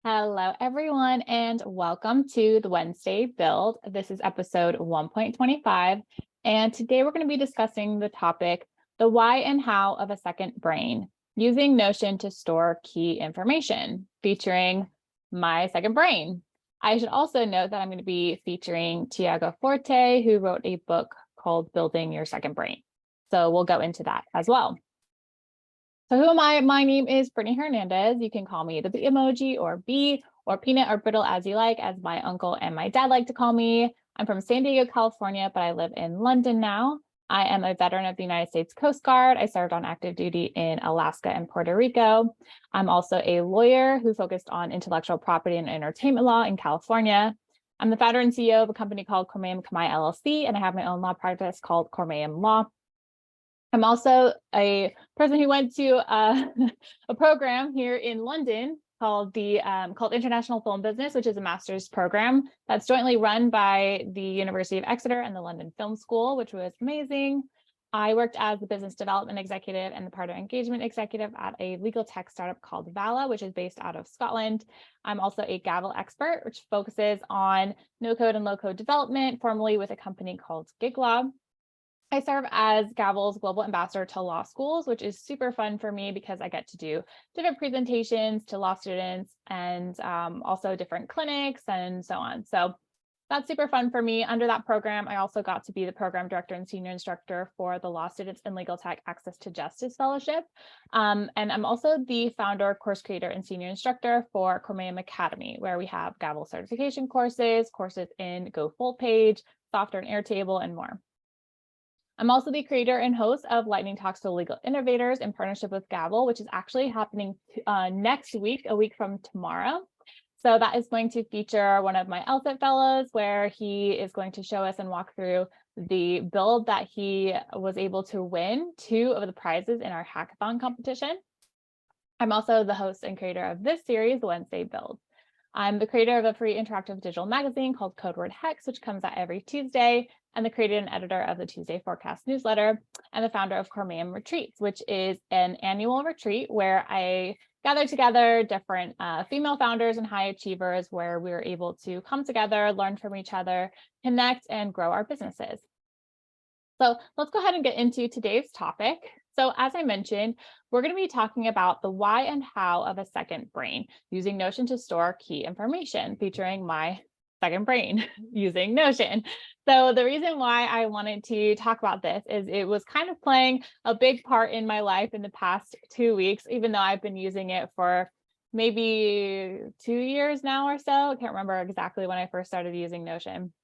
Hello, everyone, and welcome to the Wednesday Build. This is episode 1.25, and today we're going to be discussing the topic, the why and how of a second brain, using Notion to store key information, featuring my second brain. I should also note that I'm going to be featuring Tiago Forte, who wrote a book called Building Your Second Brain. So we'll go into that as well. So who am I? My name is Brittany Hernandez. You can call me the B emoji or B or peanut or brittle as you like, as my uncle and my dad like to call me. I'm from San Diego, California, but I live in London now. I am a veteran of the United States Coast Guard. I served on active duty in Alaska and Puerto Rico. I'm also a lawyer who focused on intellectual property and entertainment law in California. I'm the founder and CEO of a company called Cormayam Kamai LLC, and I have my own law practice called Cormayam Law. I'm also a person who went to a program here in London called International Film Business, which is a master's program that's jointly run by the University of Exeter and the London Film School, which was amazing. I worked as the business development executive and the partner engagement executive at a legal tech startup called Vala, which is based out of Scotland. I'm also a Gavel expert, which focuses on no-code and low-code development, formerly with a company called GigLab. I serve as Gavel's global ambassador to law schools, which is super fun for me because I get to do different presentations to law students and also different clinics and so on. So that's super fun for me. Under that program, I also got to be the program director and senior instructor for the Law Students in Legal Tech Access to Justice Fellowship. And I'm also the founder, course creator, and senior instructor for Cormayam Academy, where we have Gavel certification courses in Go Full Page, Software and Airtable, and more. I'm also the creator and host of Lightning Talks to Legal Innovators in partnership with Gavel, which is actually happening next week, a week from tomorrow. So that is going to feature one of my LSAT fellows, where he is going to show us and walk through the build that he was able to win 2 of the prizes in our hackathon competition. I'm also the host and creator of this series, the Wednesday Build. I'm the creator of a free interactive digital magazine called Code Word Hex, which comes out every Tuesday, and the creator and editor of the Tuesday Forecast newsletter, and the founder of Cormayam Retreats, which is an annual retreat where I gather together different female founders and high achievers, where we're able to come together, learn from each other, connect, and grow our businesses. So let's go ahead and get into today's topic. So as I mentioned, we're going to be talking about the why and how of a second brain, using Notion to store key information, featuring my second brain using Notion. So the reason why I wanted to talk about this is it was kind of playing a big part in my life in the past 2 weeks, even though I've been using it for maybe 2 years now or so. I can't remember exactly when I first started using Notion.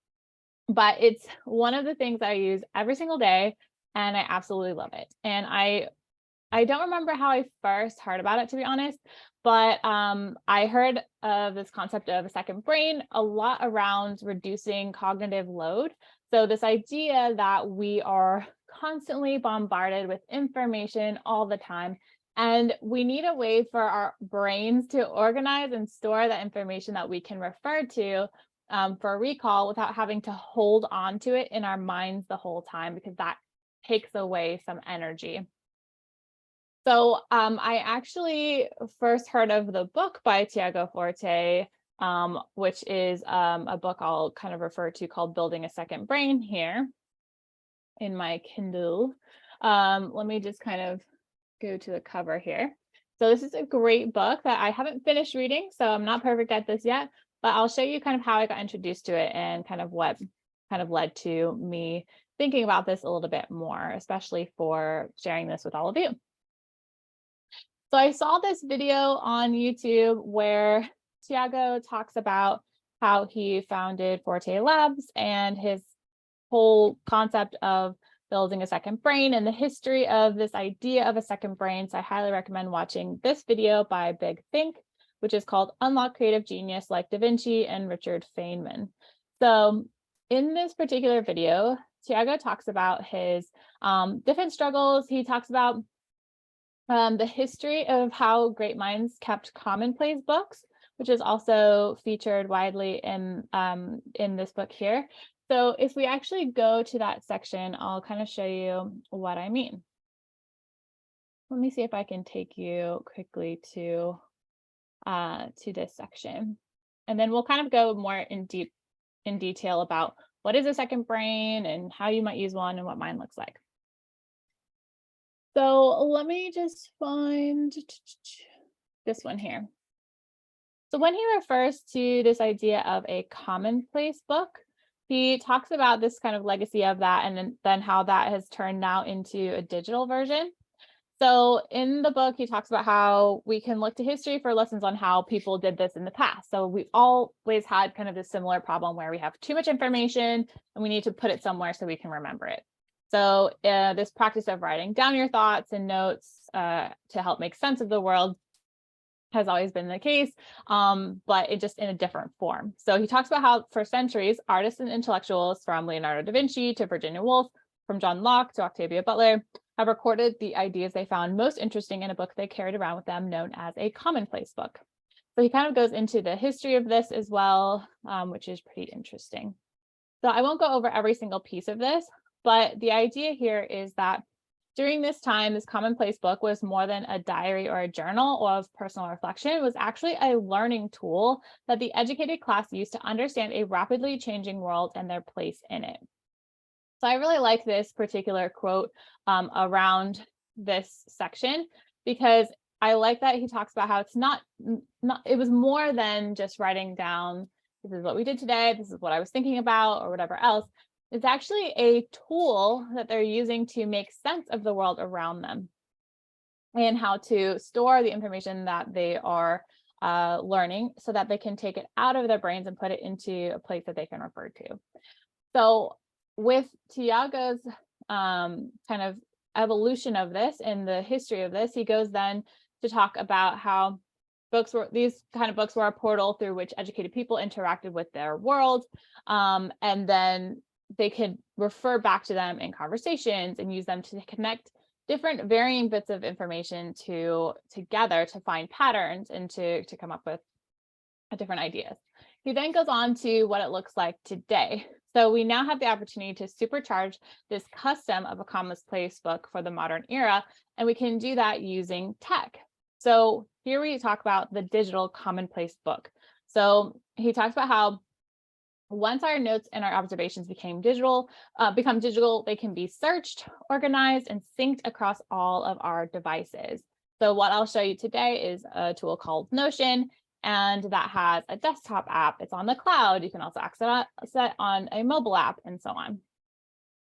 But it's one of the things I use every single day, and I absolutely love it. And I don't remember how I first heard about it, to be honest, but I heard of this concept of a second brain a lot around reducing cognitive load. So this idea that we are constantly bombarded with information all the time, and we need a way for our brains to organize and store that information that we can refer to for recall without having to hold on to it in our minds the whole time, because that takes away some energy. So I actually first heard of the book by Tiago Forte, which is a book I'll kind of refer to called Building a Second Brain here in my Kindle. Let me just kind of go to the cover here. So this is a great book that I haven't finished reading, so I'm not perfect at this yet, but I'll show you kind of how I got introduced to it and kind of what kind of led to me thinking about this a little bit more, especially for sharing this with all of you. So I saw this video on YouTube where Tiago talks about how he founded Forte Labs and his whole concept of building a second brain and the history of this idea of a second brain. So I highly recommend watching this video by Big Think, which is called Unlock Creative Genius Like Da Vinci and Richard Feynman. So in this particular video, Tiago talks about his different struggles. He talks about the history of how great minds kept commonplace books, which is also featured widely in this book here. So if we actually go to that section, I'll kind of show you what I mean. Let me see if I can take you quickly to to this section. And then we'll kind of go more in detail about what is a second brain and how you might use one and what mine looks like. So let me just find this one here. So when he refers to this idea of a commonplace book, he talks about this kind of legacy of that and then how that has turned now into a digital version. So in the book, he talks about how we can look to history for lessons on how people did this in the past. So we've always had kind of this similar problem where we have too much information and we need to put it somewhere so we can remember it. So this practice of writing down your thoughts and notes to help make sense of the world has always been the case, but it just in a different form. So he talks about how for centuries, artists and intellectuals from Leonardo da Vinci to Virginia Woolf, from John Locke to Octavia Butler, have recorded the ideas they found most interesting in a book they carried around with them known as a commonplace book. So he kind of goes into the history of this as well, which is pretty interesting. So I won't go over every single piece of this, but the idea here is that during this time, this commonplace book was more than a diary or a journal of personal reflection. It was actually a learning tool that the educated class used to understand a rapidly changing world and their place in it. So I really like this particular quote around this section because I like that he talks about how it's not it was more than just writing down, this is what we did today, this is what I was thinking about, or whatever else. It's actually a tool that they're using to make sense of the world around them and how to store the information that they are learning so that they can take it out of their brains and put it into a place that they can refer to. So with Tiago's kind of evolution of this and the history of this, he goes then to talk about how these kind of books were a portal through which educated people interacted with their world, and then they could refer back to them in conversations and use them to connect different varying bits of information together to find patterns and to come up with different ideas. He then goes on to what it looks like today. So we now have the opportunity to supercharge this custom of a commonplace book for the modern era, and we can do that using tech. So here we talk about the digital commonplace book. So he talks about how once our notes and our observations become digital, they can be searched, organized, and synced across all of our devices. So what I'll show you today is a tool called Notion, and that has a desktop app. It's on the cloud. You can also access it on a mobile app and so on.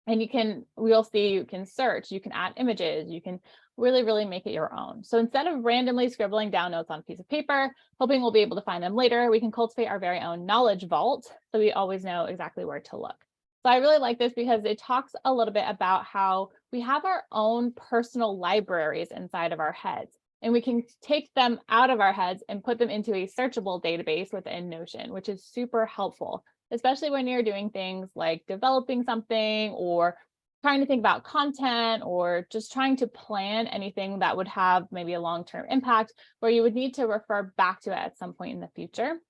And we'll see you can search, you can add images, you can really make it your own. So instead of randomly scribbling down notes on a piece of paper, hoping we'll be able to find them later, we can cultivate our very own knowledge vault so we always know exactly where to look. So I really like this because it talks a little bit about how we have our own personal libraries inside of our heads, and we can take them out of our heads and put them into a searchable database within Notion, which is super helpful, especially when you're doing things like developing something or trying to think about content or just trying to plan anything that would have maybe a long-term impact where you would need to refer back to it at some point in the future.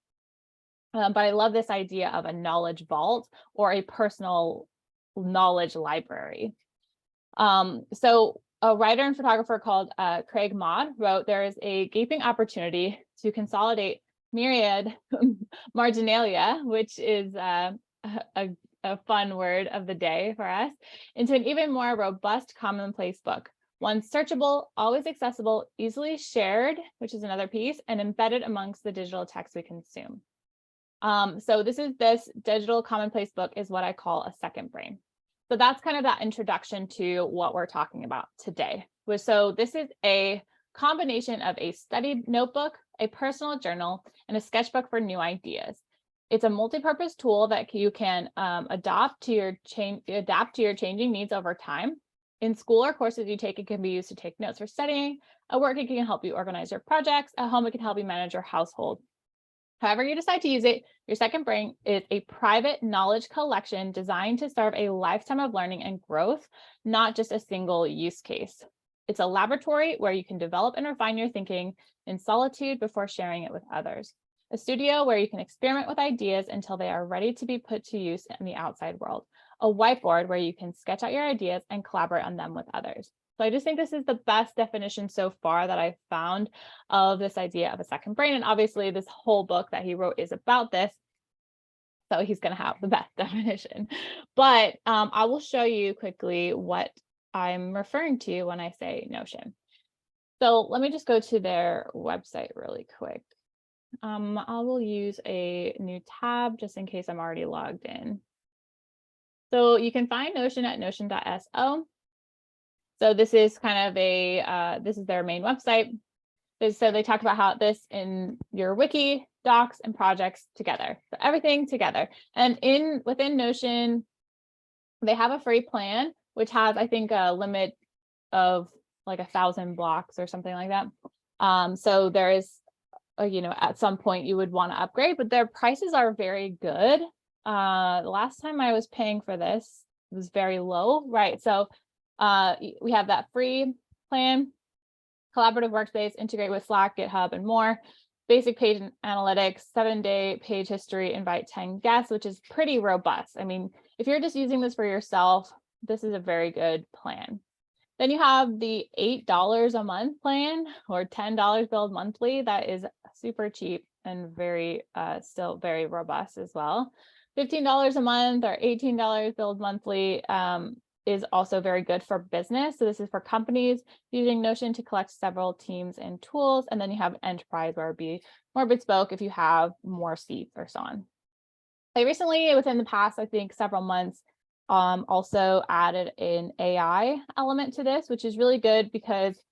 But I love this idea of a knowledge vault or a personal knowledge library. So a writer and photographer called Craig Maud wrote, "There is a gaping opportunity to consolidate myriad marginalia," which is a fun word of the day for us, into an even more robust commonplace book. One searchable, always accessible, easily shared, which is another piece, and embedded amongst the digital text we consume. So this digital commonplace book is what I call a second brain. So that's kind of that introduction to what we're talking about today. So this is a combination of a studied notebook, a personal journal, and a sketchbook for new ideas. It's a multi-purpose tool that you can adapt to your changing needs over time. In school or courses you take, it can be used to take notes for studying. At work, it can help you organize your projects. At home, it can help you manage your household. However you decide to use it, your second brain is a private knowledge collection designed to serve a lifetime of learning and growth, not just a single use case. It's a laboratory where you can develop and refine your thinking in solitude before sharing it with others. A studio where you can experiment with ideas until they are ready to be put to use in the outside world. A whiteboard where you can sketch out your ideas and collaborate on them with others. So I just think this is the best definition so far that I've found of this idea of a second brain. And obviously this whole book that he wrote is about this. So he's going to have the best definition. But I will show you quickly what I'm referring to when I say Notion. So let me just go to their website really quick. I will use a new tab just in case I'm already logged in. So you can find Notion at notion.so. So this is kind of this is their main website. So they talk about how this in your wiki, docs, and projects together. So everything together. And within Notion, they have a free plan, which has, I think, a limit of like 1,000 blocks or something like that. So there is, at some point you would want to upgrade, but their prices are very good. The last time I was paying for this was very low, right? So we have that free plan, collaborative workspace, integrate with Slack, GitHub, and more. Basic page analytics, 7-day page history, invite 10 guests, which is pretty robust. I mean, if you're just using this for yourself, this is a very good plan. Then you have the $8 a month plan or $10 billed monthly. That is super cheap and very still very robust as well. $15 a month or $18 billed monthly is also very good for business. So this is for companies using Notion to collect several teams and tools. And then you have enterprise where it'd be more bespoke if you have more seats or so on. They recently, within the past, I think several months, also added an AI element to this, which is really good because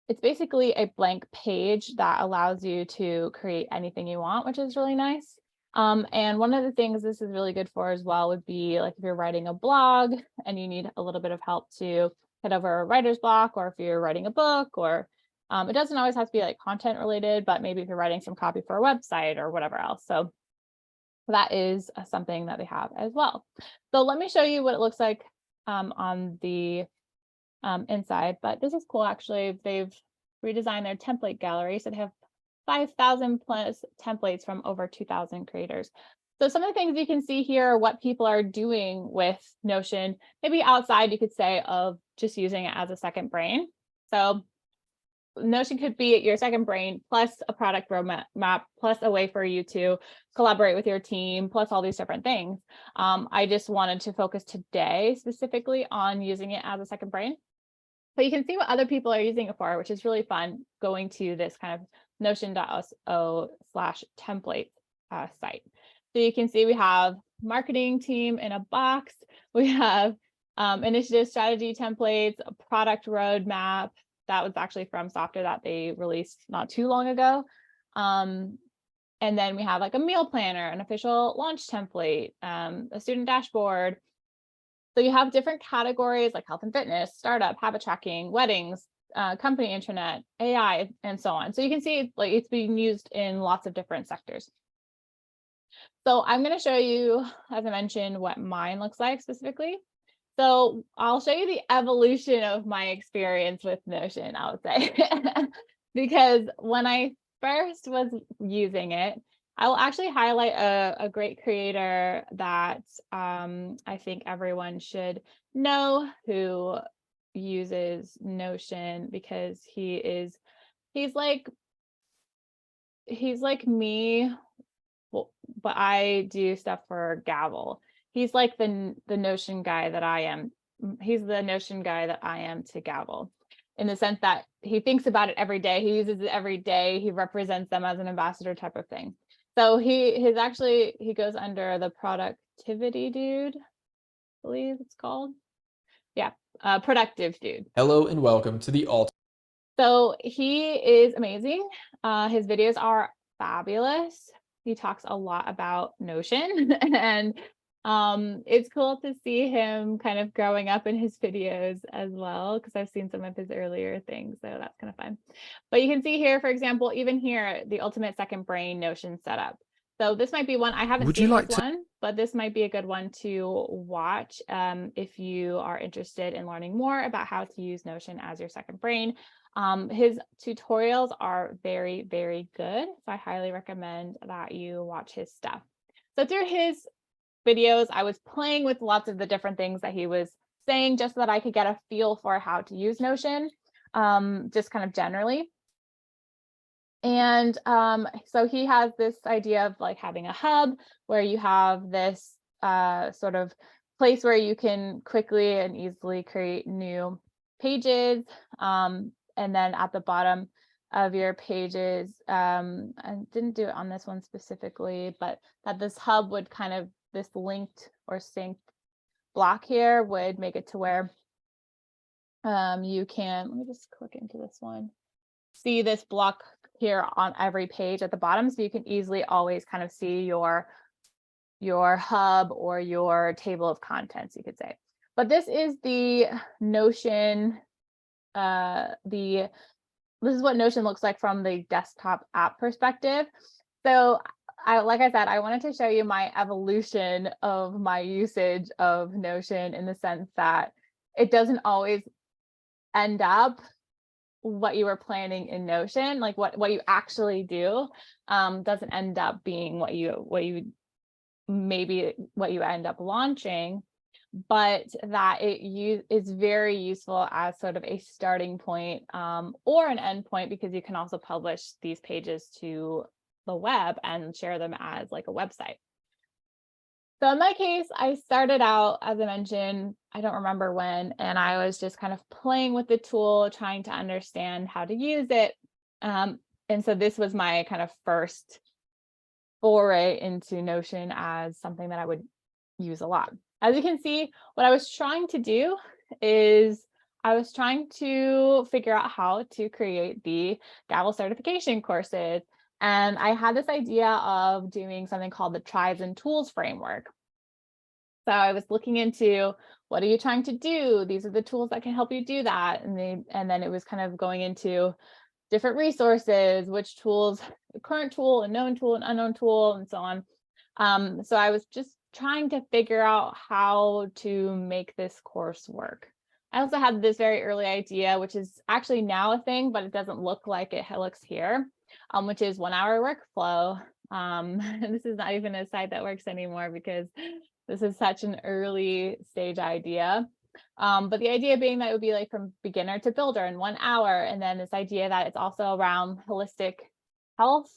it's basically a blank page that allows you to create anything you want, which is really nice. And one of the things this is really good for as well would be like if you're writing a blog and you need a little bit of help to get over a writer's block, or if you're writing a book, or it doesn't always have to be like content related, but maybe if you're writing some copy for a website or whatever else. So that is something that they have as well. So let me show you what it looks like on the inside, but this is cool. Actually, they've redesigned their template gallery. So they have 5,000 plus templates from over 2,000 creators. So some of the things you can see here are what people are doing with Notion, maybe outside, you could say, of just using it as a second brain. So Notion could be your second brain plus a product roadmap plus a way for you to collaborate with your team plus all these different things. I just wanted to focus today specifically on using it as a second brain. But you can see what other people are using it for, which is really fun, going to this kind of notion.so/template site. So you can see we have marketing team in a box. We have initiative strategy templates, a product roadmap. That was actually from software that they released not too long ago. And then we have like a meal planner, an official launch template, a student dashboard. So you have different categories like health and fitness, startup, habit tracking, weddings, company internet, AI, and so on. So you can see like it's being used in lots of different sectors. So I'm going to show you, as I mentioned, what mine looks like specifically. So I'll show you the evolution of my experience with Notion, I would say, because when I first was using it, I will actually highlight a great creator that I think everyone should know who uses Notion, because he's like me, but I do stuff for Gavel. He's like the Notion guy that I am. He's the Notion guy that I am to Gavel, in the sense that he thinks about it every day. He uses it every day. He represents them as an ambassador type of thing. So he goes under the productivity dude, I believe it's called. Yeah, productive dude. Hello and welcome to the alt. So he is amazing. His videos are fabulous. He talks a lot about Notion, and it's cool to see him kind of growing up in his videos as well, because I've seen some of his earlier things, so that's kind of fun. But you can see here, for example, even here, the ultimate second brain Notion setup. So this might be one, I haven't seen this one, but this might be a good one to watch if you are interested in learning more about how to use Notion as your second brain. His tutorials are very, very good. So I highly recommend that you watch his stuff. So through his videos, I was playing with lots of the different things that he was saying just so that I could get a feel for how to use Notion, just kind of generally. And so he has this idea of like having a hub where you have this sort of place where you can quickly and easily create new pages. And then at the bottom of your pages, I didn't do it on this one specifically, but that this hub would kind of, this linked or synced block here would make it to where you can, let me just click into this one, see this block here on every page at the bottom, so you can easily always kind of see your hub or your table of contents, you could say. But this is the Notion, this is what Notion looks like from the desktop app perspective. So like I said, I wanted to show you my evolution of my usage of Notion, in the sense that it doesn't always end up what you were planning in Notion, like what you actually do, doesn't end up being what you end up launching, but that it is very useful as sort of a starting point, or an end point, because you can also publish these pages to the web and share them as like a website. So in my case, I started out, as I mentioned, I don't remember when, and I was just kind of playing with the tool, trying to understand how to use it. And so this was my kind of first foray into Notion as something that I would use a lot. As you can see, what I was trying to do is I was trying to figure out how to create the Gavel certification courses. And I had this idea of doing something called the Tribes and Tools framework. So I was looking into, what are you trying to do? These are the tools that can help you do that. And then it was kind of going into different resources, which tools, current tool, a known tool, an unknown tool, and so on. So I was just trying to figure out how to make this course work. I also had this very early idea, which is actually now a thing, but it doesn't look like it looks here, which is 1 hour workflow. This is not even a site that works anymore, because this is such an early stage idea. But the idea being that it would be like from beginner to builder in 1 hour. And then this idea that it's also around holistic health.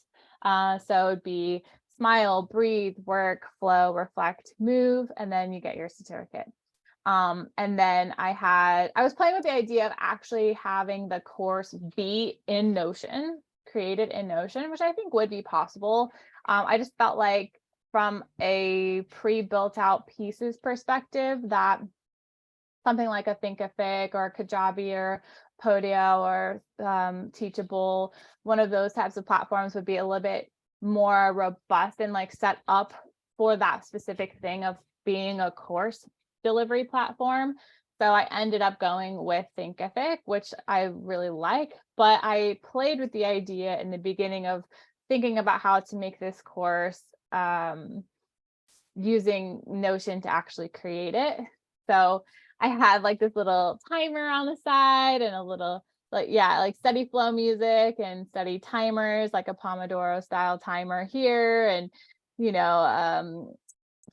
So it'd be smile, breathe, work, flow, reflect, move, and then you get your certificate. And then I was playing with the idea of actually having the course be in Notion, created in Notion, which I think would be possible. I just felt like from a pre-built out pieces perspective, that something like a Thinkific or a Kajabi or Podio or Teachable, one of those types of platforms would be a little bit more robust and like set up for that specific thing of being a course delivery platform. So I ended up going with Thinkific, which I really like, but I played with the idea in the beginning of thinking about how to make this course using Notion to actually create it. So I had like this little timer on the side and a little like steady flow music and steady timers, like a Pomodoro style timer here, and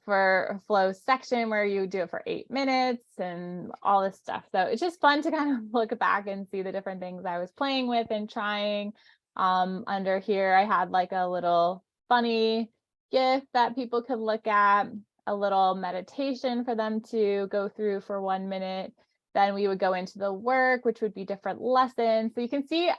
for a flow section where you do it for 8 minutes and all this stuff. So it's just fun to kind of look back and see the different things I was playing with and trying. Under here, I had like a little funny GIF that people could look at, a little meditation for them to go through for 1 minute. Then we would go into the work, which would be different lessons. So you can see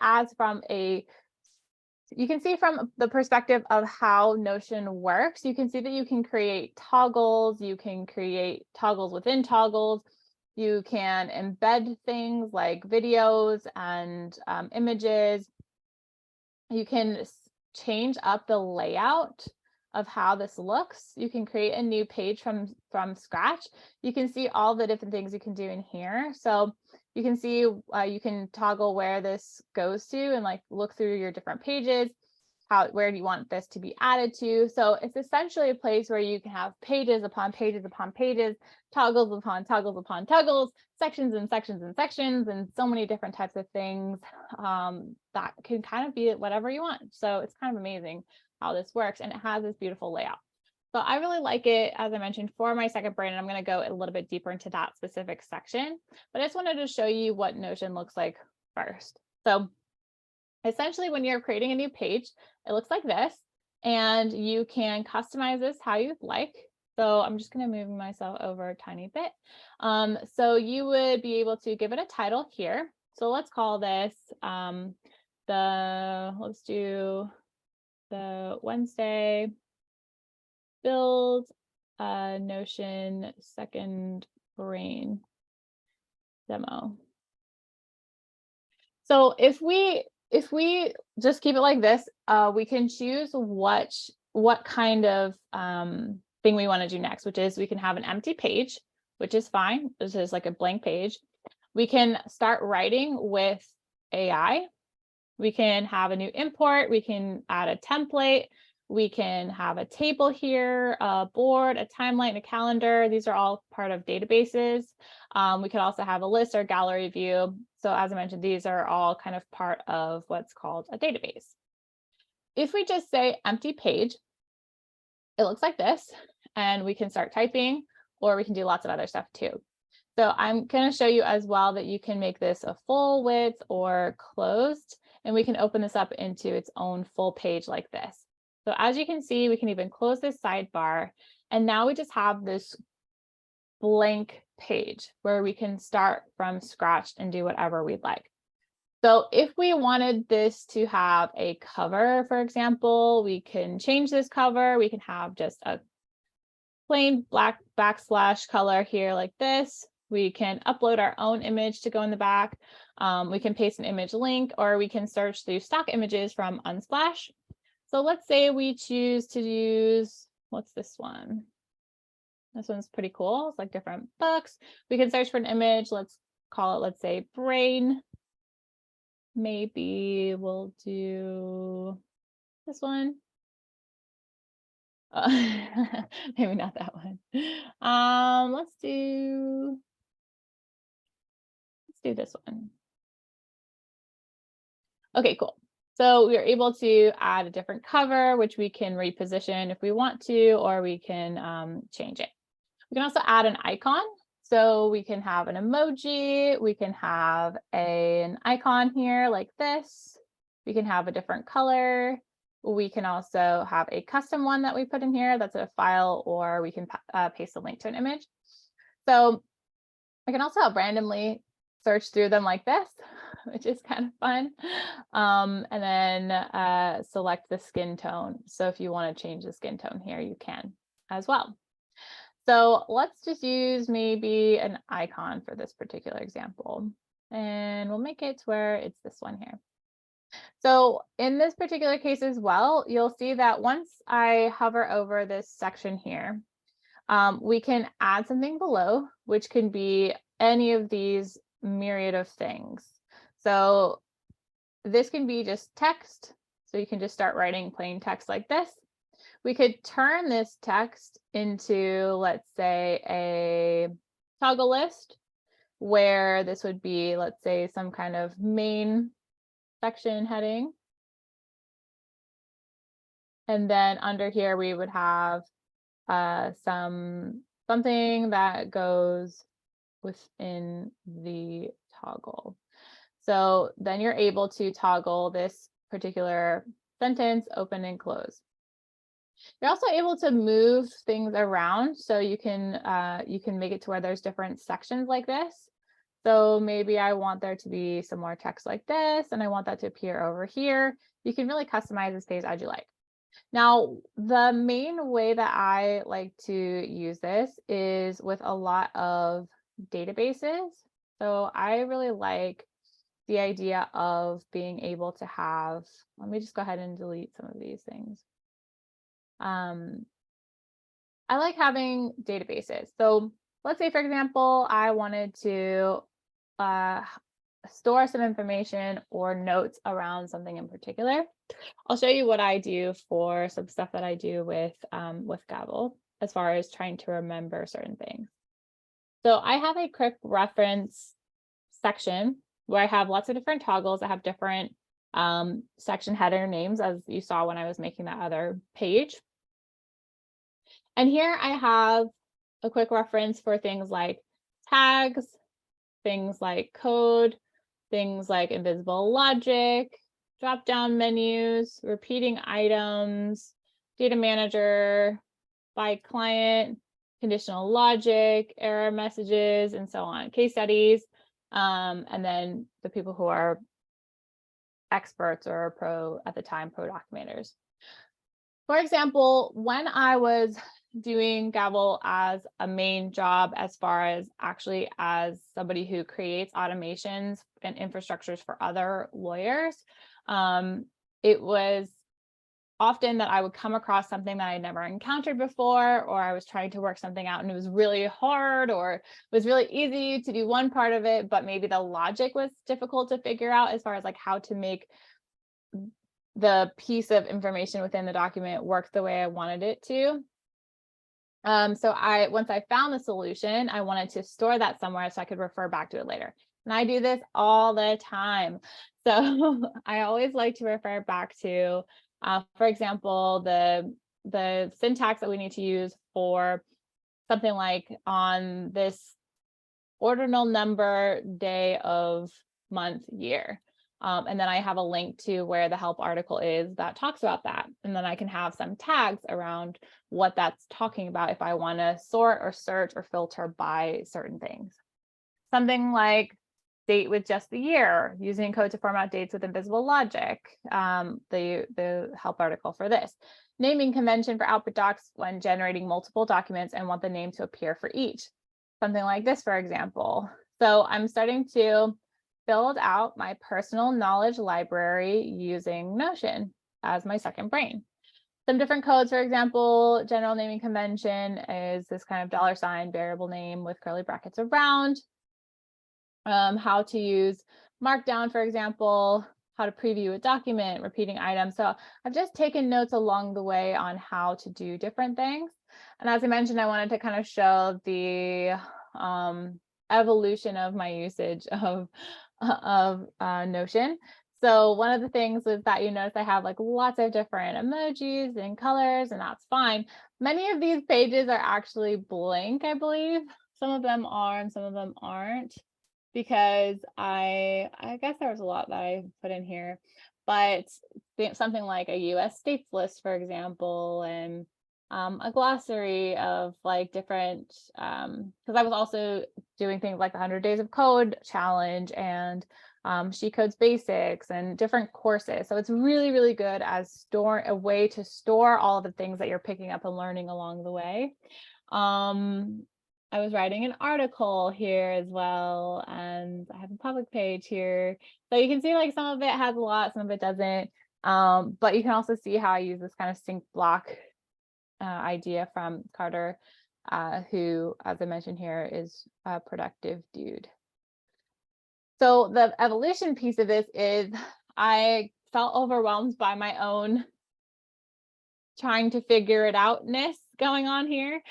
from the perspective of how Notion works, you can see that you can create toggles, you can create toggles within toggles, you can embed things like videos and images. You can change up the layout of how this looks. You can create a new page from scratch. You can see all the different things you can do in here. So you can see you can toggle where this goes to and like look through your different pages. Where do you want this to be added to? So it's essentially a place where you can have pages upon pages upon pages, toggles upon toggles upon toggles, sections and sections and sections, and so many different types of things that can kind of be whatever you want. So it's kind of amazing how this works, and it has this beautiful layout. So I really like it, as I mentioned, for my second brain, and I'm going to go a little bit deeper into that specific section, but I just wanted to show you what Notion looks like first. So essentially, when you're creating a new page, it looks like this, and you can customize this how you'd like. So I'm just going to move myself over a tiny bit. So you would be able to give it a title here. So let's call this let's do the Wednesday build Notion second brain demo. So if we just keep it like this, we can choose what kind of thing we want to do next, which is we can have an empty page, which is fine. This is like a blank page. We can start writing with AI. We can have a new import. We can add a template. We can have a table here, a board, a timeline, a calendar. These are all part of databases. We could also have a list or gallery view. So as I mentioned, these are all kind of part of what's called a database. If we just say empty page, it looks like this, and we can start typing, or we can do lots of other stuff too. So I'm going to show you as well that you can make this a full width or closed, and we can open this up into its own full page like this. So as you can see, we can even close this sidebar, and now we just have this blank page where we can start from scratch and do whatever we'd like. So if we wanted this to have a cover, for example, we can change this cover. We can have just a plain black backslash color here like this. We can upload our own image to go in the back. We can paste an image link, or we can search through stock images from Unsplash. So let's say we choose to use, what's this one? This one's pretty cool. It's like different books. We can search for an image. Let's call it, let's say, brain. Maybe we'll do this one. Maybe not that one. Let's do this one. Okay, cool. So we are able to add a different cover, which we can reposition if we want to, or we can change it. We can also add an icon. So we can have an emoji. We can have an icon here like this. We can have a different color. We can also have a custom one that we put in here that's a file, or we can paste a link to an image. So I can also randomly search through them like this, which is kind of fun. And then select the skin tone. So if you want to change the skin tone here, you can as well. So let's just use maybe an icon for this particular example. And we'll make it to where it's this one here. So in this particular case as well, you'll see that once I hover over this section here, we can add something below, which can be any of these myriad of things. So this can be just text. So you can just start writing plain text like this. We could turn this text into, let's say, a toggle list, where this would be, let's say, some kind of main section heading. And then under here, we would have something that goes within the toggle. So then you're able to toggle this particular sentence open and close. You're also able to move things around, so you can make it to where there's different sections like this. So maybe I want there to be some more text like this, and I want that to appear over here. You can really customize this page as you like. Now, the main way that I like to use this is with a lot of databases. So I really like the idea of being able to have, let me just go ahead and delete some of these things. I like having databases. So let's say, for example, I wanted to store some information or notes around something in particular. I'll show you what I do for some stuff that I do with Gabble as far as trying to remember certain things. So I have a quick reference section where I have lots of different toggles that have different section header names, as you saw when I was making that other page. And here I have a quick reference for things like tags, things like code, things like invisible logic, drop-down menus, repeating items, data manager, by client, conditional logic, error messages, and so on, case studies, and then the people who are experts or pro at the time, pro documenters. For example, when I was doing Gavel as a main job, as far as actually as somebody who creates automations and infrastructures for other lawyers, it was often that I would come across something that I had never encountered before, or I was trying to work something out and it was really hard, or it was really easy to do one part of it, but maybe the logic was difficult to figure out as far as like how to make the piece of information within the document work the way I wanted it to. So once I found the solution, I wanted to store that somewhere so I could refer back to it later. And I do this all the time. So I always like to refer back to, for example, the syntax that we need to use for something like on this ordinal number, day of month, year. And then I have a link to where the help article is that talks about that. And then I can have some tags around what that's talking about if I want to sort or search or filter by certain things. Something like date with just the year, using code to format dates with invisible logic, the help article for this. Naming convention for output docs when generating multiple documents and want the name to appear for each. Something like this, for example. So I'm starting to build out my personal knowledge library using Notion as my second brain. Some different codes, for example, general naming convention is this kind of $ variable name with curly brackets around. How to use Markdown, for example, how to preview a document, repeating items. So I've just taken notes along the way on how to do different things. And as I mentioned, I wanted to kind of show the evolution of my usage of Notion. So one of the things is that you notice I have like lots of different emojis and colors, and that's fine. Many of these pages are actually blank, I believe. Some of them are and some of them aren't, because I guess there was a lot that I put in here, but something like a US states list, for example, and a glossary of like different, because I was also doing things like the 100 Days of Code challenge and She Codes Basics and different courses. So it's really, really good as a way to store all of the things that you're picking up and learning along the way. I was writing an article here as well, and I have a public page here. So you can see like some of it has a lot, some of it doesn't. But you can also see how I use this kind of sync block idea from Carter, who, as I mentioned here, is a productive dude. So the evolution piece of this is I felt overwhelmed by my own trying to figure it outness going on here.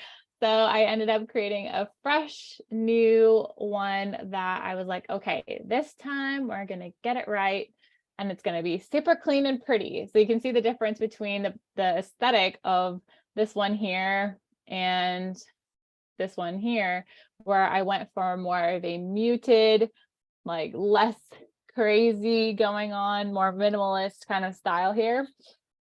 So I ended up creating a fresh new one that I was like, okay, this time we're going to get it right. And it's going to be super clean and pretty. So you can see the difference between the aesthetic of this one here and this one here, where I went for more of a muted, like less crazy going on, more minimalist kind of style here.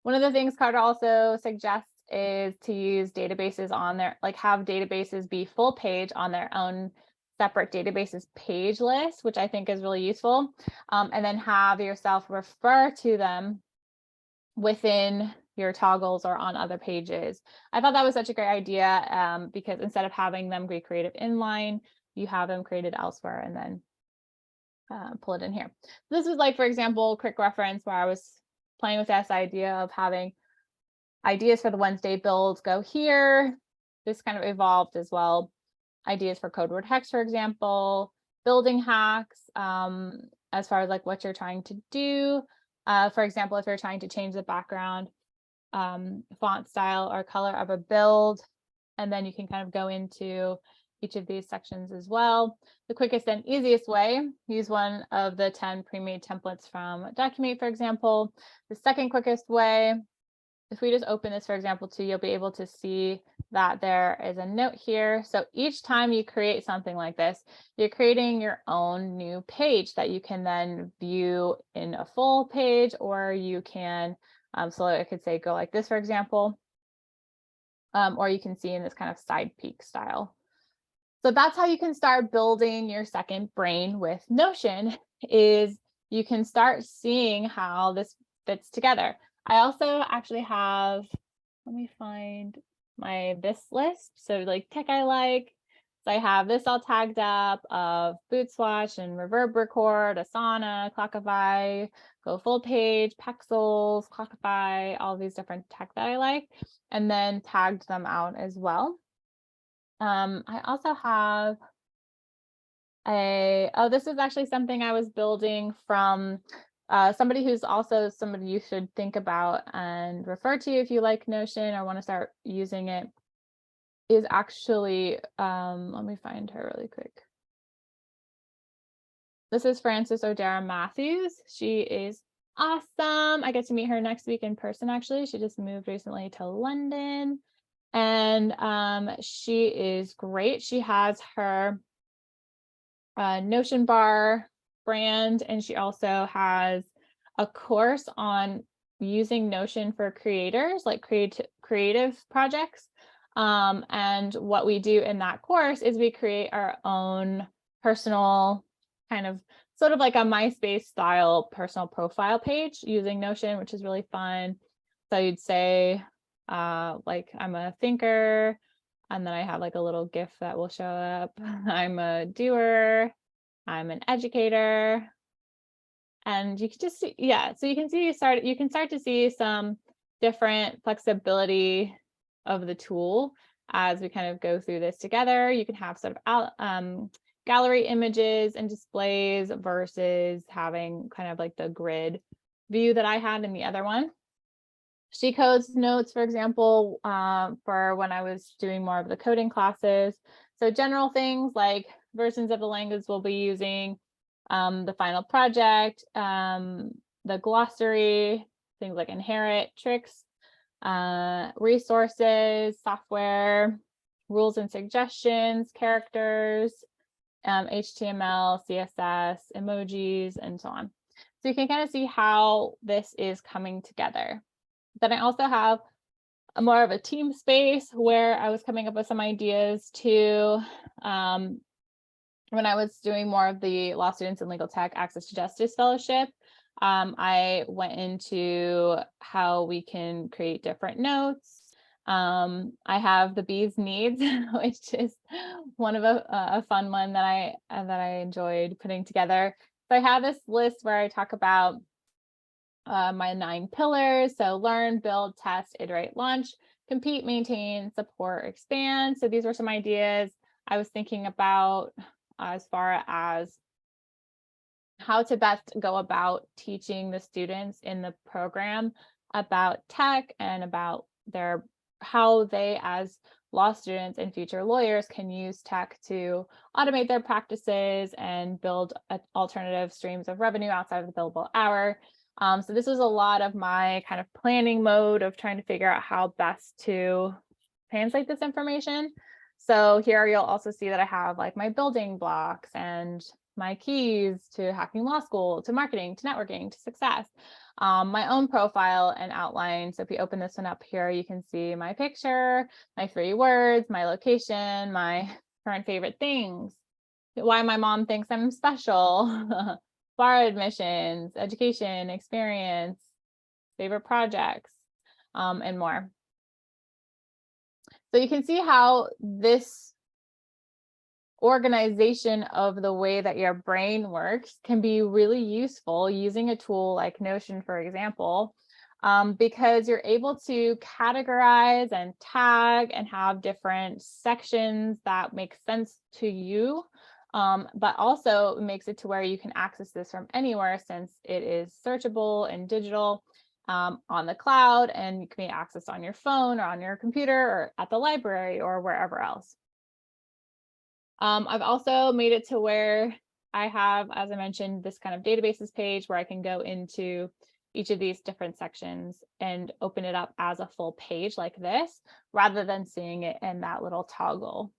One of the things Carter also suggests is to use databases on there, like have databases be full page on their own separate databases page list, which I think is really useful. And then have yourself refer to them within your toggles or on other pages. I thought that was such a great idea, because instead of having them be created inline, you have them created elsewhere and then pull it in here. This was like, for example, quick reference where I was playing with this idea of having ideas for the Wednesday builds go here. This kind of evolved as well. Ideas for code word hex, for example, building hacks, as far as like what you're trying to do. For example, if you're trying to change the background, font style or color of a build, and then you can kind of go into each of these sections as well. The quickest and easiest way, use one of the 10 pre-made templates from Documate, for example. The second quickest way if we just open this, for example, too, you'll be able to see that there is a note here. So each time you create something like this, you're creating your own new page that you can then view in a full page, or you can, so I could say go like this, for example, or you can see in this kind of side peek style. So that's how you can start building your second brain with Notion, is you can start seeing how this fits together. I also actually have, let me find this list. So like tech I like. So I have this all tagged up of Bootswatch and Reverb Record, Asana, Clockify, Go Full Page, Pexels, Clockify, all these different tech that I like, and then tagged them out as well. I also have this is actually something I was building from somebody who's also somebody you should think about and refer to if you like Notion or want to start using it, is actually, let me find her really quick. This is Frances O'Dara Matthews. She is awesome. I get to meet her next week in person, actually. She just moved recently to London. And she is great. She has her Notion Bar brand, and she also has a course on using Notion for creators, like creative projects. And what we do in that course is we create our own personal kind of sort of like a MySpace style personal profile page using Notion, which is really fun. So you'd say, like, I'm a thinker, and then I have like a little GIF that will show up. I'm a doer, I'm an educator. And you can just see, yeah, so you can start to see some different flexibility of the tool as we kind of go through this together. You can have sort of gallery images and displays versus having kind of like the grid view that I had in the other one. She codes notes, for example, for when I was doing more of the coding classes. So general things like versions of the language we'll be using, the final project, the glossary, things like inherit, tricks, resources, software, rules and suggestions, characters, HTML, CSS, emojis, and so on. So you can kind of see how this is coming together. Then I also have more of a team space where I was coming up with some ideas to, when I was doing more of the Law Students in Legal Tech Access to Justice Fellowship, I went into how we can create different notes. I have the Bees Needs, which is one of a fun one that I enjoyed putting together. So I have this list where I talk about my 9 pillars. So learn, build, test, iterate, launch, compete, maintain, support, expand. So these were some ideas I was thinking about as far as how to best go about teaching the students in the program about tech and about how they as law students and future lawyers can use tech to automate their practices and build alternative streams of revenue outside of the billable hour. So this was a lot of my kind of planning mode of trying to figure out how best to translate this information. So here you'll also see that I have like my building blocks and my keys to hacking law school, to marketing, to networking, to success, my own profile and outline. So if you open this one up here, you can see my picture, my 3 words, my location, my current favorite things, why my mom thinks I'm special, bar admissions, education, experience, favorite projects, and more. So you can see how this organization of the way that your brain works can be really useful using a tool like Notion, for example, because you're able to categorize and tag and have different sections that make sense to you, but also makes it to where you can access this from anywhere, since it is searchable and digital, on the cloud, and you can be accessed on your phone or on your computer or at the library or wherever else. I've also made it to where I have, as I mentioned, this kind of databases page where I can go into each of these different sections and open it up as a full page like this, rather than seeing it in that little toggle.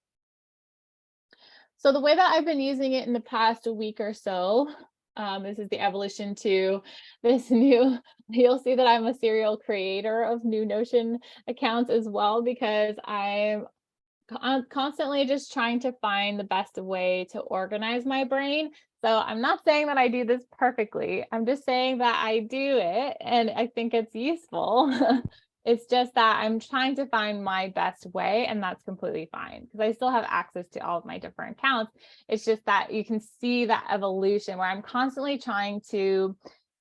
So the way that I've been using it in the past week or so, this is the evolution to this new, you'll see that I'm a serial creator of new Notion accounts as well, because I'm constantly just trying to find the best way to organize my brain. So I'm not saying that I do this perfectly. I'm just saying that I do it and I think it's useful. It's just that I'm trying to find my best way, and that's completely fine because I still have access to all of my different accounts. It's just that you can see that evolution where I'm constantly trying to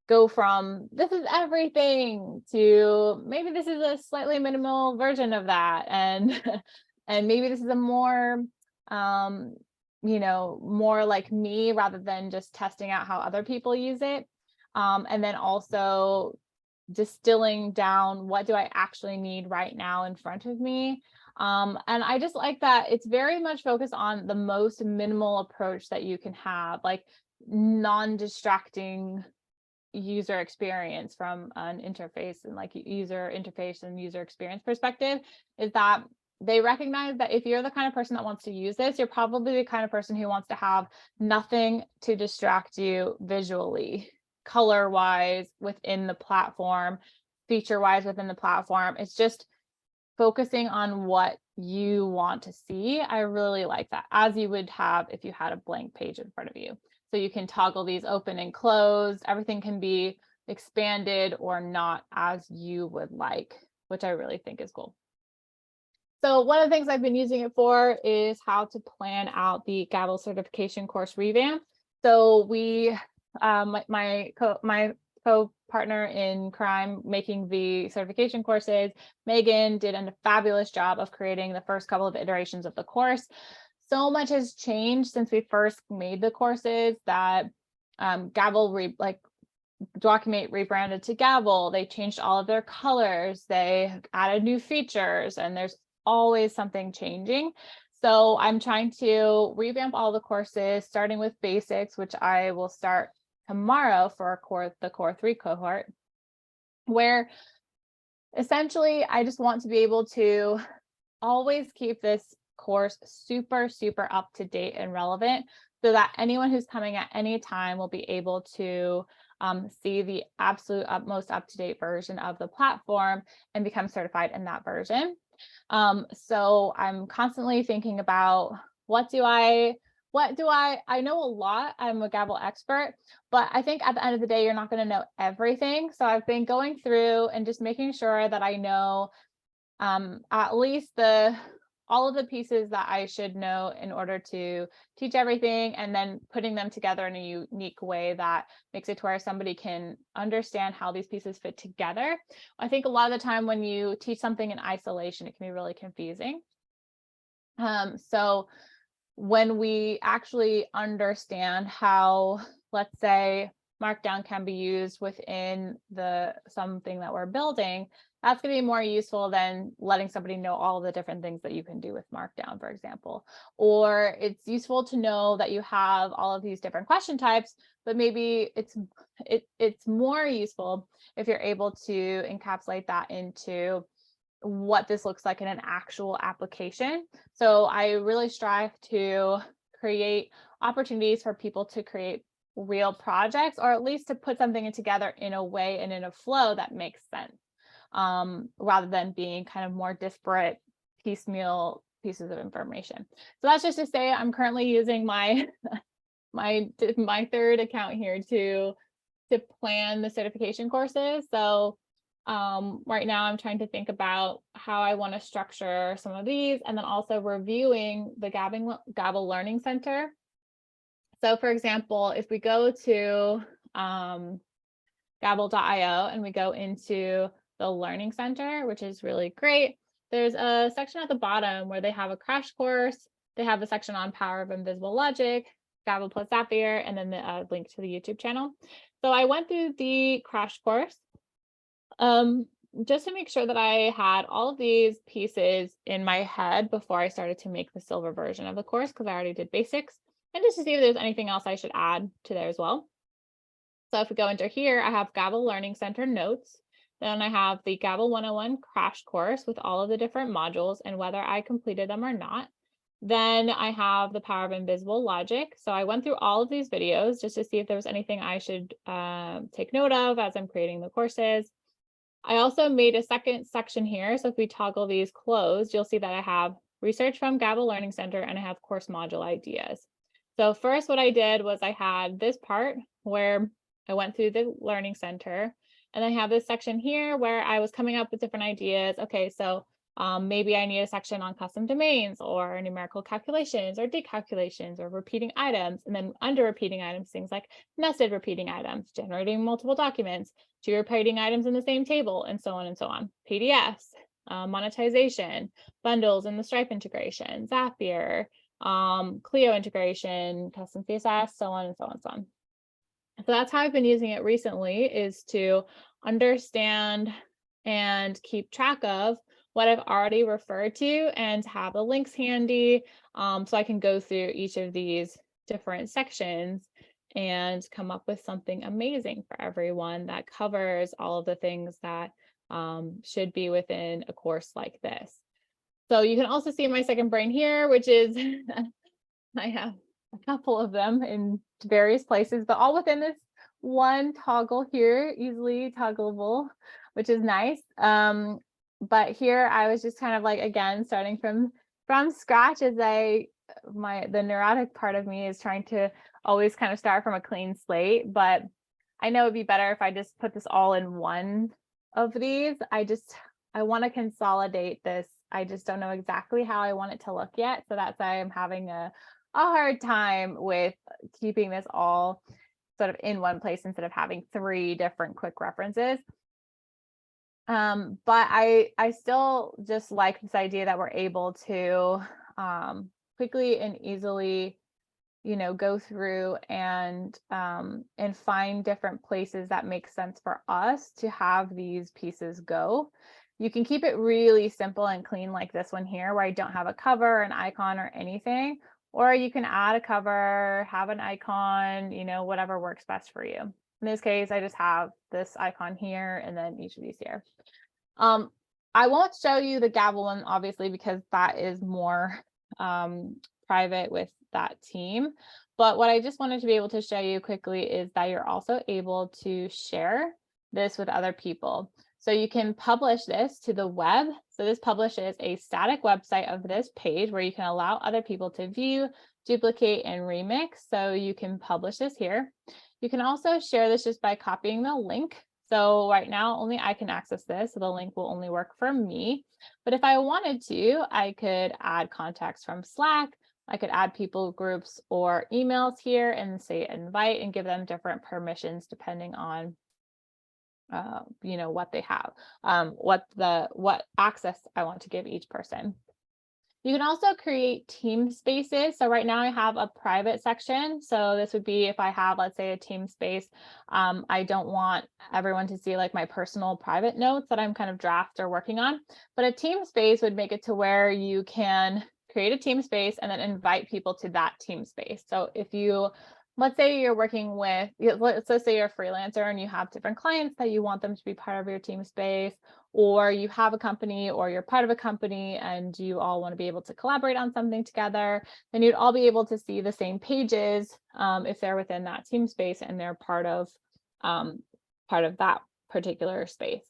go from this is everything to maybe this is a slightly minimal version of that, and and maybe this is a more more like me rather than just testing out how other people use it. And then also distilling down what do I actually need right now in front of me. And I just like that it's very much focused on the most minimal approach that you can have, like non-distracting user experience from an interface and like user interface and user experience perspective, is that they recognize that if you're the kind of person that wants to use this, you're probably the kind of person who wants to have nothing to distract you visually, color wise within the platform, feature wise within the platform. It's just focusing on what you want to see. I really like that, as you would have if you had a blank page in front of you. So you can toggle these open and closed. Everything can be expanded or not as you would like, which I really think is cool. So one of the things I've been using it for is how to plan out the Gavel certification course revamp. So we, my co-partner in crime making the certification courses, Megan, did a fabulous job of creating the first couple of iterations of the course. So much has changed since we first made the courses that Gavel Document rebranded to Gavel. They changed all of their colors. They added new features, and there's always something changing. So I'm trying to revamp all the courses, starting with basics, which I will start tomorrow for the core 3 cohort, where essentially I just want to be able to always keep this course super, super up to date and relevant, so that anyone who's coming at any time will be able to see the absolute most up-to-date version of the platform and become certified in that version. So I'm constantly thinking about I know a lot, I'm a Gavel expert, but I think at the end of the day, you're not going to know everything. So I've been going through and just making sure that I know at least all of the pieces that I should know in order to teach everything, and then putting them together in a unique way that makes it to where somebody can understand how these pieces fit together. I think a lot of the time when you teach something in isolation, it can be really confusing. So when we actually understand how, let's say, Markdown can be used within something that we're building, that's going to be more useful than letting somebody know all the different things that you can do with Markdown, for example. Or it's useful to know that you have all of these different question types, but maybe it's more useful if you're able to encapsulate that into what this looks like in an actual application. So I really strive to create opportunities for people to create real projects, or at least to put something together in a way and in a flow that makes sense, rather than being kind of more disparate piecemeal pieces of information. So that's just to say I'm currently using my third account here to plan the certification courses. So right now I'm trying to think about how I want to structure some of these, and then also reviewing the Gavel Learning Center. So for example, if we go to Gavel.io and we go into the Learning Center, which is really great, there's a section at the bottom where they have a crash course. They have a section on Power of Invisible Logic, Gavel plus Zapier, and then the link to the YouTube channel. So I went through the crash course just to make sure that I had all of these pieces in my head before I started to make the silver version of the course, because I already did basics, and just to see if there's anything else I should add to there as well. So if we go into here, I have Gavel Learning Center notes. Then I have the Gavel 101 crash course with all of the different modules and whether I completed them or not. Then I have the Power of Invisible Logic. So I went through all of these videos just to see if there was anything I should take note of as I'm creating the courses. I also made a second section here. So if we toggle these closed, you'll see that I have research from Gavel Learning Center and I have course module ideas. So first what I did was I had this part where I went through the Learning Center, and I have this section here where I was coming up with different ideas. Okay, so maybe I need a section on custom domains or numerical calculations or decalculations or repeating items. And then under repeating items, things like nested repeating items, generating multiple documents, two repeating items in the same table, and so on and so on. PDFs, monetization, bundles in the Stripe integration, Zapier, Clio integration, custom CSS, so on and so on and so on. So that's how I've been using it recently, is to understand and keep track of what I've already referred to and have the links handy, so I can go through each of these different sections and come up with something amazing for everyone that covers all of the things that should be within a course like this. So you can also see my second brain here, which is I have a couple of them in various places, but all within this one toggle here, easily toggleable, which is nice. But here I was just kind of like, again, starting from scratch, as the neurotic part of me is trying to always kind of start from a clean slate. But I know it'd be better if I just put this all in one of these. I want to consolidate this. I just don't know exactly how I want it to look yet. So that's why I'm having a hard time with keeping this all sort of in one place instead of having 3 different quick references. But I still just like this idea that we're able to quickly and easily, go through and find different places that make sense for us to have these pieces go. You can keep it really simple and clean like this one here, where I don't have a cover, an icon, or anything. Or you can add a cover, have an icon, whatever works best for you. In this case, I just have this icon here and then each of these here. I won't show you the Gavel one, obviously, because that is more private with that team. But what I just wanted to be able to show you quickly is that you're also able to share this with other people. So you can publish this to the web. So this publishes a static website of this page where you can allow other people to view, duplicate, and remix. So you can publish this here. You can also share this just by copying the link. So right now, only I can access this. So the link will only work for me. But if I wanted to, I could add contacts from Slack. I could add people groups or emails here and say invite and give them different permissions depending on what they have, what access I want to give each person. You can also create team spaces. So right now I have a private section. So this would be if I have, let's say, a team space. I don't want everyone to see like my personal private notes that I'm kind of draft or working on, but a team space would make it to where you can create a team space and then invite people to that team space. So if you, let's say you're working with, let's say you're a freelancer and you have different clients that you want them to be part of your team space, or you have a company or you're part of a company and you all want to be able to collaborate on something together, then you'd all be able to see the same pages if they're within that team space and they're part of that particular space.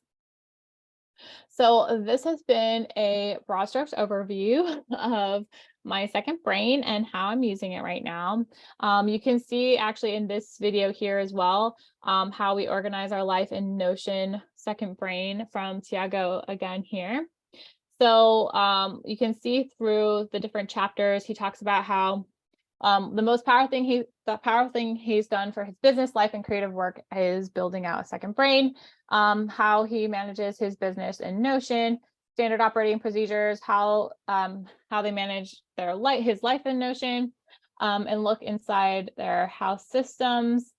So this has been a broad strokes overview of my second brain and how I'm using it right now. You can see actually in this video here as well, how we organize our life in Notion second brain from Tiago again here. So you can see through the different chapters, he talks about how the most powerful thing he's done for his business life and creative work is building out a second brain, how he manages his business in Notion, standard operating procedures, how they manage his life in Notion, and look inside their house systems,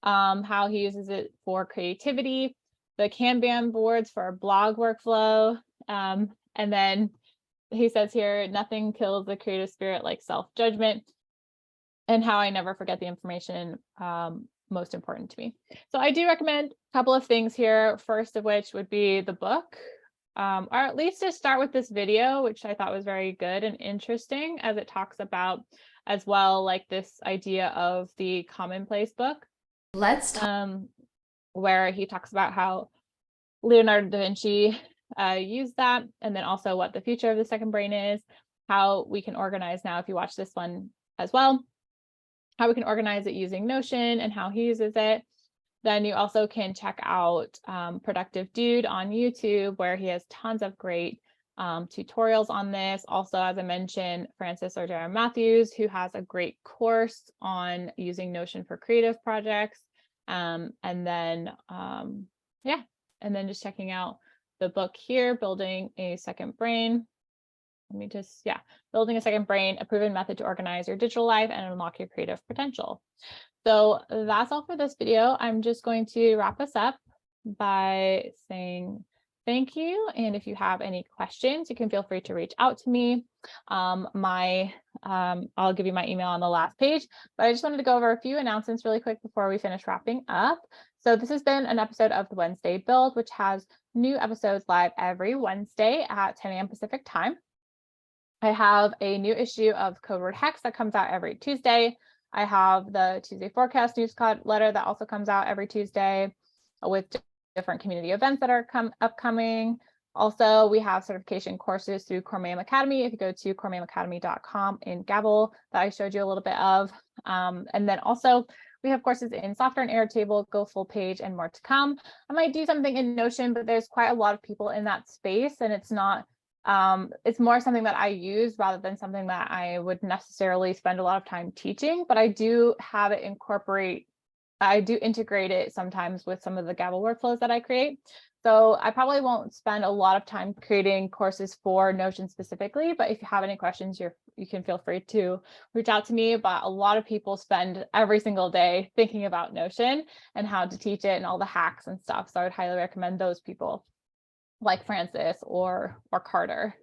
how he uses it for creativity, the Kanban boards for blog workflow, and then he says here, nothing kills the creative spirit like self-judgment, and how I never forget the information most important to me. So I do recommend a couple of things here. First of which would be the book, or at least to start with this video, which I thought was very good and interesting, as it talks about as well, like this idea of the commonplace book. Let's talk. Where he talks about how Leonardo da Vinci used that, and then also what the future of the second brain is, how we can organize now, if you watch this one as well, how we can organize it using Notion and how he uses it. Then you also can check out Productive Dude on YouTube, where he has tons of great tutorials on this. Also, as I mentioned, Francis or Darren Matthews, who has a great course on using Notion for creative projects. And then just checking out the book here, Building a Second Brain. Building a Second Brain, a proven method to organize your digital life and unlock your creative potential. So that's all for this video. I'm just going to wrap us up by saying thank you. And if you have any questions, you can feel free to reach out to me. I'll give you my email on the last page, but I just wanted to go over a few announcements really quick before we finish wrapping up. So this has been an episode of the Wednesday Build, which has new episodes live every Wednesday at 10 a.m. Pacific time. I have a new issue of Code Word Hex that comes out every Tuesday. I have the Tuesday Forecast newsletter that also comes out every Tuesday with different community events that are upcoming. Also, we have certification courses through Cormam Academy. If you go to cormamacademy.com in Gabble that I showed you a little bit of. And then also we have courses in Software and Airtable, Go Full Page, and more to come. I might do something in Notion, but there's quite a lot of people in that space, and it's not it's more something that I use rather than something that I would necessarily spend a lot of time teaching, but I do have it integrate it sometimes with some of the Gabble workflows that I create. So I probably won't spend a lot of time creating courses for Notion specifically, but if you have any questions, you can feel free to reach out to me. But a lot of people spend every single day thinking about Notion and how to teach it and all the hacks and stuff. So I would highly recommend those people, like Francis or Carter,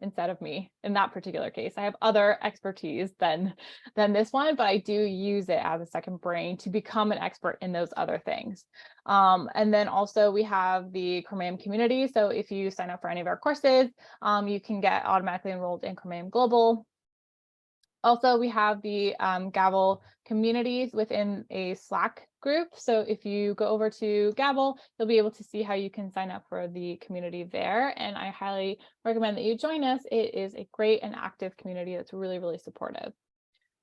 instead of me in that particular case. I have other expertise than this one, but I do use it as a second brain to become an expert in those other things. And then also we have the Cormam community. So if you sign up for any of our courses, you can get automatically enrolled in Cormam Global. Also, we have the Gabble communities within a Slack group. So if you go over to Gabble, you'll be able to see how you can sign up for the community there. And I highly recommend that you join us. It is a great and active community that's really, really supportive.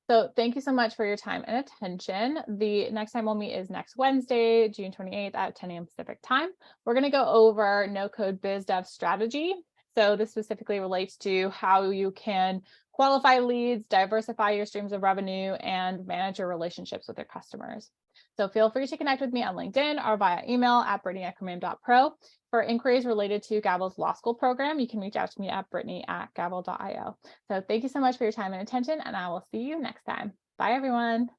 So thank you so much for your time and attention. The next time we'll meet is next Wednesday, June 28th at 10 a.m. Pacific time. We're going to go over no-code biz dev strategy. So this specifically relates to how you can qualify leads, diversify your streams of revenue, and manage your relationships with your customers. So feel free to connect with me on LinkedIn or via email at brittany@cormam.pro. For inquiries related to Gabble's law school program, you can reach out to me at brittany@gabble.io. So thank you so much for your time and attention, and I will see you next time. Bye, everyone.